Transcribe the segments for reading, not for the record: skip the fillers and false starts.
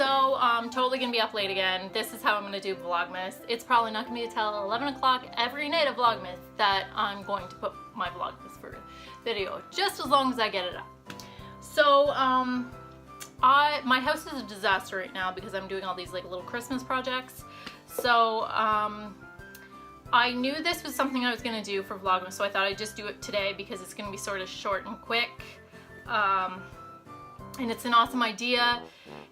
So I'm totally gonna be up late again. This is how I'm gonna do Vlogmas. It's probably not gonna be until 11 o'clock every night of Vlogmas that I'm going to put my Vlogmas for video, just as long as I get it up. So my house is a disaster right now because I'm doing all these like little Christmas projects. So I knew this was something I was gonna do for Vlogmas, so I thought I'd just do it today because it's gonna be sort of short and quick. And it's an awesome idea.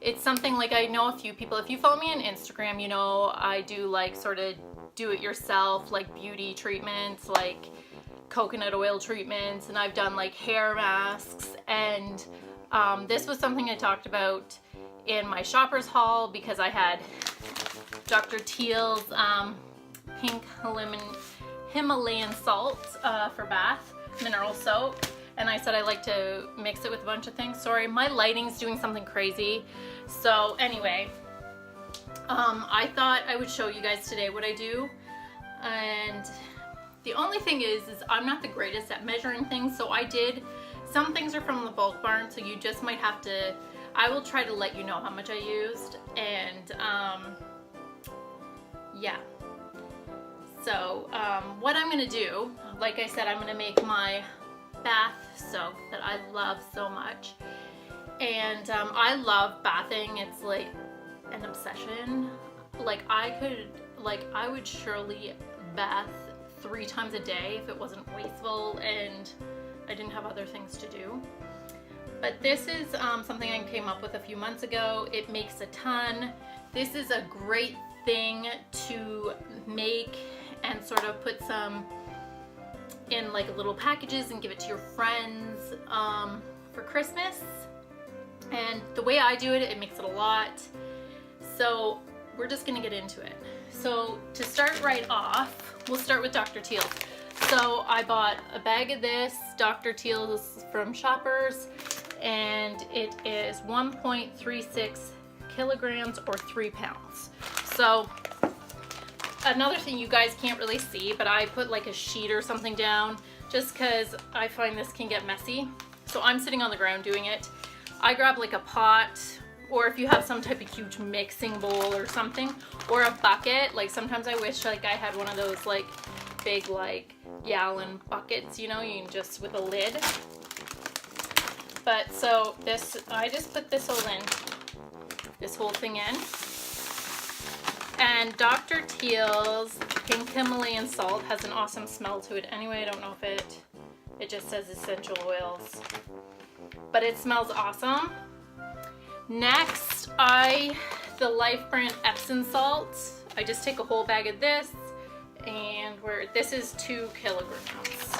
It's something like, I know a few people, if you follow me on Instagram, you know I do like sort of do it yourself, like beauty treatments, like coconut oil treatments, and I've done like hair masks, and this was something I talked about in my shoppers haul because I had Dr. Teal's pink Himalayan salt for bath, mineral soap. And I said I like to mix it with a bunch of things. Sorry, my lighting's doing something crazy. So anyway, I thought I would show you guys today what I do. And the only thing is I'm not the greatest at measuring things. So some things are from the bulk barn, so you just might have to, I will try to let you know how much I used. And yeah. So what I'm gonna do, like I said, I'm gonna make my bath soap that I love so much, and I love bathing. It's like an obsession. Like I would surely bath 3 times a day if it wasn't wasteful and I didn't have other things to do. But this is something I came up with a few months ago. It makes a ton. This is a great thing to make and sort of put some in like little packages and give it to your friends for Christmas. And the way I do it, it makes it a lot. So we're just gonna get into it. So to start right off, we'll start with Dr. Teal's. So I bought a bag of this Dr. Teal's from Shoppers, and it is 1.36 kilograms or 3 pounds. So another thing you guys can't really see, but I put like a sheet or something down just because I find this can get messy. So I'm sitting on the ground doing it. I grab like a pot, or if you have some type of huge mixing bowl or something, or a bucket. Like sometimes I wish like I had one of those like big like gallon buckets, you know, you can just with a lid. But so this, I just put this whole thing in. And Dr. Teal's pink Himalayan salt has an awesome smell to it. Anyway, I don't know if it just says essential oils, but it smells awesome. Next, the Life brand Epsom salt. I just take a whole bag of this, and this is 2 kilograms.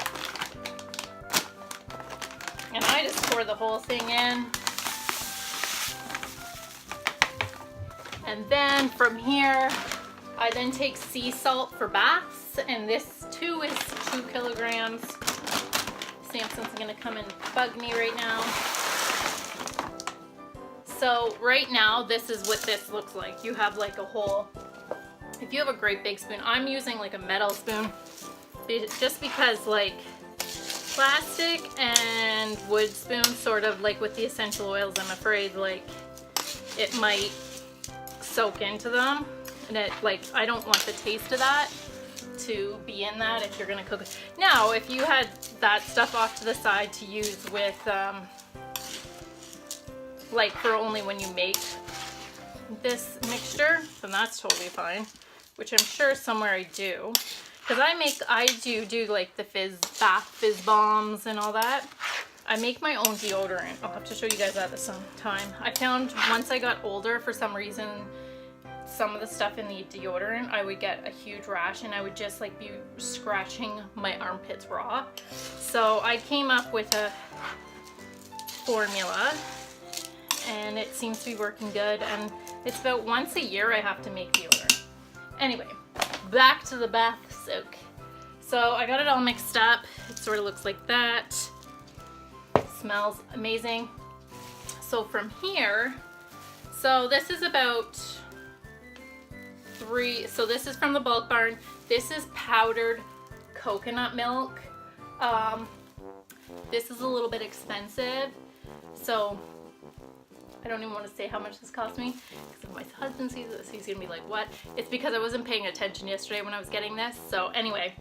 And I just pour the whole thing in. And then from here, I then take sea salt for baths, and this too is 2 kilograms. Samson's gonna come and bug me right now. So right now, this is what this looks like. You have like a whole, if you have a great big spoon, I'm using like a metal spoon, just because like plastic and wood spoons, sort of like with the essential oils, I'm afraid like it might soak into them, and it like I don't want the taste of that to be in that if you're gonna cook it. Now if you had that stuff off to the side to use with like for only when you make this mixture, then that's totally fine, which I'm sure somewhere I do, because I do like the fizz bombs and all that. I make my own deodorant. I'll have to show you guys that at some time. I found once I got older, for some reason, some of the stuff in the deodorant, I would get a huge rash and I would just like be scratching my armpits raw. So I came up with a formula, and it seems to be working good, and it's about once a year I have to make deodorant. Anyway, back to the bath soak. So I got it all mixed up. It sort of looks like that. Smells amazing. So from here, so this is about 3, so this is from the bulk barn. This is powdered coconut milk. This is a little bit expensive, so I don't even want to say how much this cost me, because if my husband sees this, he's gonna be like, what? It's because I wasn't paying attention yesterday when I was getting this. So anyway,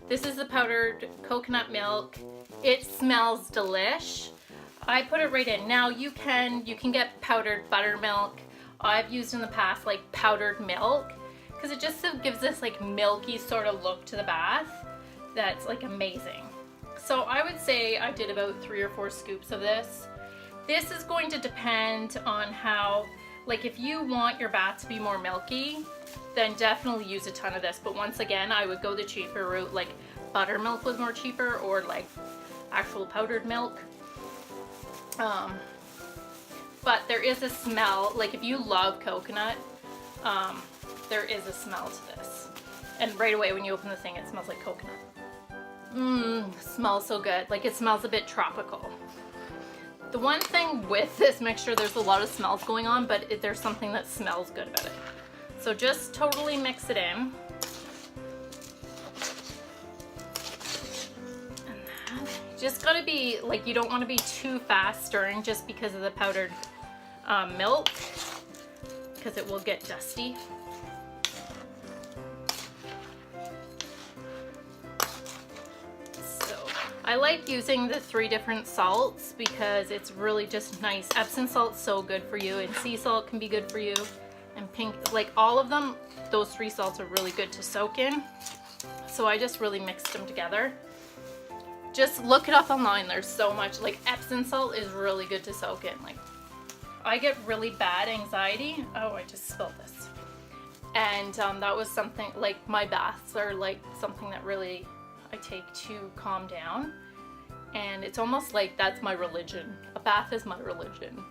this is the powdered coconut milk. It smells delish. I put it right in. Now you can get powdered buttermilk. I've used in the past like powdered milk, because it just gives this like milky sort of look to the bath that's like amazing. So I would say I did about 3 or 4 scoops of this. This is going to depend on how, like if you want your bath to be more milky, then definitely use a ton of this. But once again, I would go the cheaper route, like buttermilk was more cheaper, or like actual powdered milk. But there is a smell, like if you love coconut, there is a smell to this. And right away when you open the thing, it smells like coconut. Smells so good. Like it smells a bit tropical. The one thing with this mixture, there's a lot of smells going on, but there's something that smells good about it. So just totally mix it in. And then just gotta be, like you don't want to be too fast stirring just because of the powdered milk, because it will get dusty. I like using the 3 different salts because it's really just nice. Epsom salt's so good for you, and sea salt can be good for you, and pink, like all of them, those 3 salts are really good to soak in. So I just really mixed them together. Just look it up online, there's so much, like Epsom salt is really good to soak in. Like I get really bad anxiety. Oh, I just spilled this. And that was something, like my baths are like something that really I take to calm down, and it's almost like that's my religion. A bath is my religion.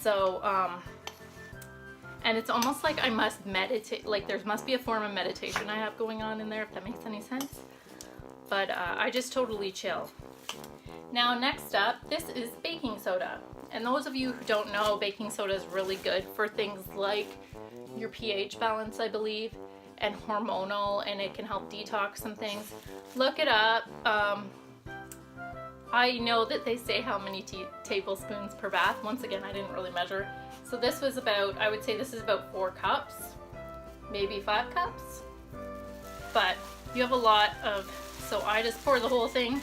So and it's almost like I must meditate, like there must be a form of meditation I have going on in there, if that makes any sense. But I just totally chill. Now next up, this is baking soda, and those of you who don't know, baking soda is really good for things like your pH balance, I believe, and hormonal, and it can help detox some things. Look it up. I know that they say how many tablespoons per bath. Once again, I didn't really measure. So this was about, I would say this is about 4 cups, maybe 5 cups. But you have a lot of, so I just pour the whole thing.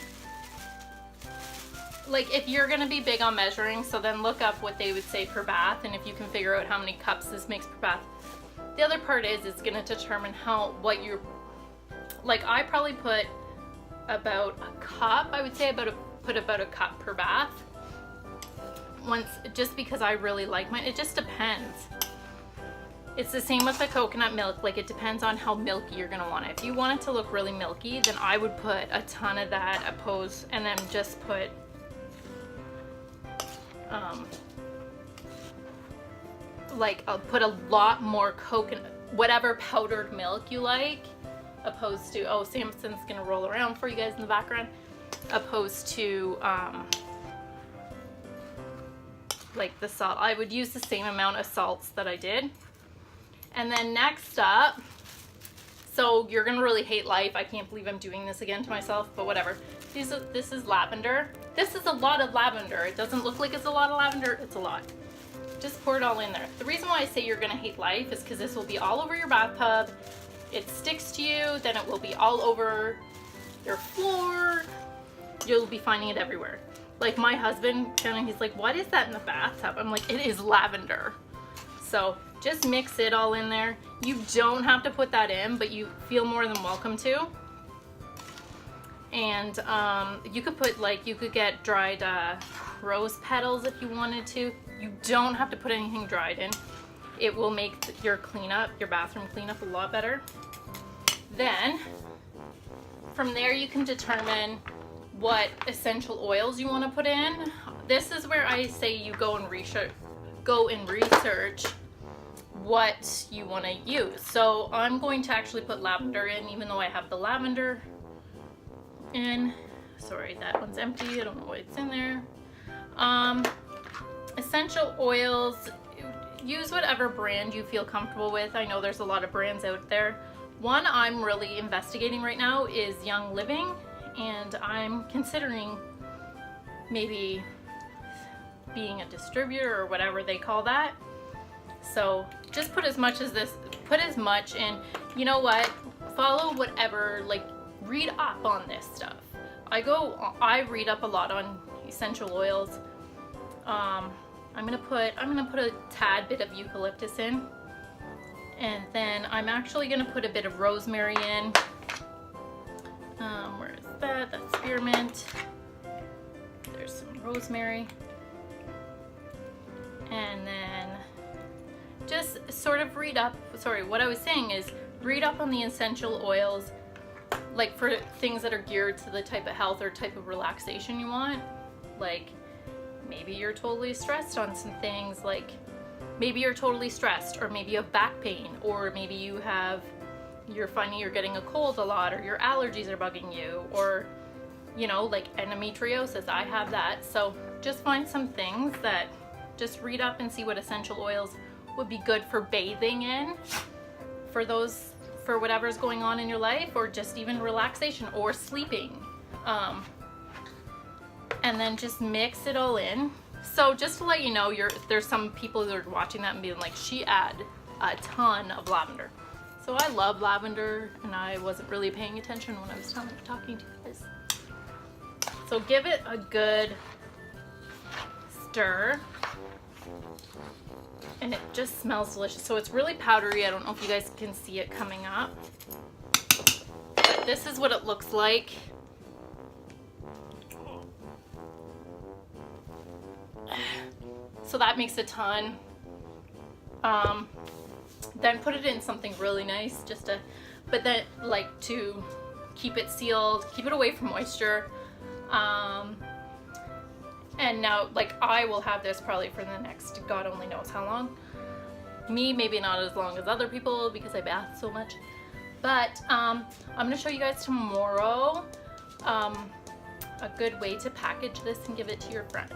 Like if you're gonna be big on measuring, so then look up what they would say per bath, and if you can figure out how many cups this makes per bath. The other part is it's going to determine what you're, like I probably put about a cup, I would say put about a cup per bath. Just because I really like mine, it just depends. It's the same with the coconut milk, like it depends on how milky you're going to want it. If you want it to look really milky, then I would put a ton of that, and then just put, like I'll put a lot more coconut, whatever powdered milk you like, opposed to, oh, Samson's gonna roll around for you guys in the background, opposed to like the salt. I would use the same amount of salts that I did. And then next up, so you're gonna really hate life. I can't believe I'm doing this again to myself, but whatever. This is lavender. This is a lot of lavender. It doesn't look like it's a lot of lavender, it's a lot. Just pour it all in there. The reason why I say you're gonna hate life is because this will be all over your bathtub. It sticks to you, then it will be all over your floor. You'll be finding it everywhere. Like my husband, he's like, what is that in the bathtub? I'm like, it is lavender. So just mix it all in there. You don't have to put that in, but you feel more than welcome to. And you could put, like, you could get dried rose petals if you wanted to. You don't have to put anything dried in. It will make your cleanup, your bathroom cleanup, a lot better. Then from there you can determine what essential oils you want to put in. This is where I say you go and research what you want to use. So I'm going to actually put lavender in, even though I have the lavender in. Sorry, that one's empty. I don't know why it's in there. Essential oils, use whatever brand you feel comfortable with. I know there's a lot of brands out there. One I'm really investigating right now is Young Living, and I'm considering maybe being a distributor or whatever they call that. So just put as much as this, put as much in. You know what? Follow whatever, like read up on this stuff. I read up a lot on essential oils. I'm gonna put a tad bit of eucalyptus in, and then I'm actually gonna put a bit of rosemary in. Where is that? That's spearmint. There's some rosemary, and then just sort of read up. Sorry, what I was saying is read up on the essential oils, like for things that are geared to the type of health or type of relaxation you want. Like maybe you're totally stressed on some things, like maybe you're totally stressed, or maybe you have back pain, or maybe you're finding you're getting a cold a lot, or your allergies are bugging you, or you know, like endometriosis. I have that. So just find some things that just read up and see what essential oils would be good for bathing in, for whatever's going on in your life, or just even relaxation or sleeping. And then just mix it all in. So just to let you know, there's some people that are watching that and being like, she add a ton of lavender. So I love lavender, and I wasn't really paying attention when I was talking to you guys. So give it a good stir, and it just smells delicious. So it's really powdery. I don't know if you guys can see it coming up, but this is what it looks like. So that makes a ton. Then put it in something really nice, but then like to keep it sealed, keep it away from moisture. And now, like, I will have this probably for the next, God only knows how long. Me, maybe not as long as other people because I bath so much. But I'm gonna show you guys tomorrow a good way to package this and give it to your friends.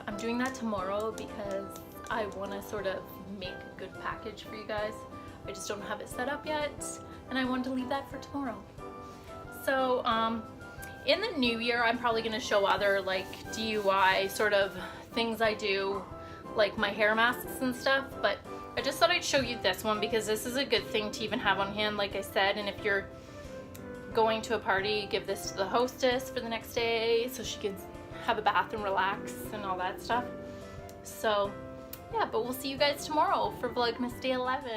I'm doing that tomorrow because I want to sort of make a good package for you guys. I just don't have it set up yet, and I wanted to leave that for tomorrow. So in the new year, I'm probably going to show other like DIY sort of things I do, like my hair masks and stuff, but I just thought I'd show you this one because this is a good thing to even have on hand, like I said. And if you're going to a party, give this to the hostess for the next day so she can have a bath and relax and all that stuff. So yeah, but we'll see you guys tomorrow for Vlogmas Day 11.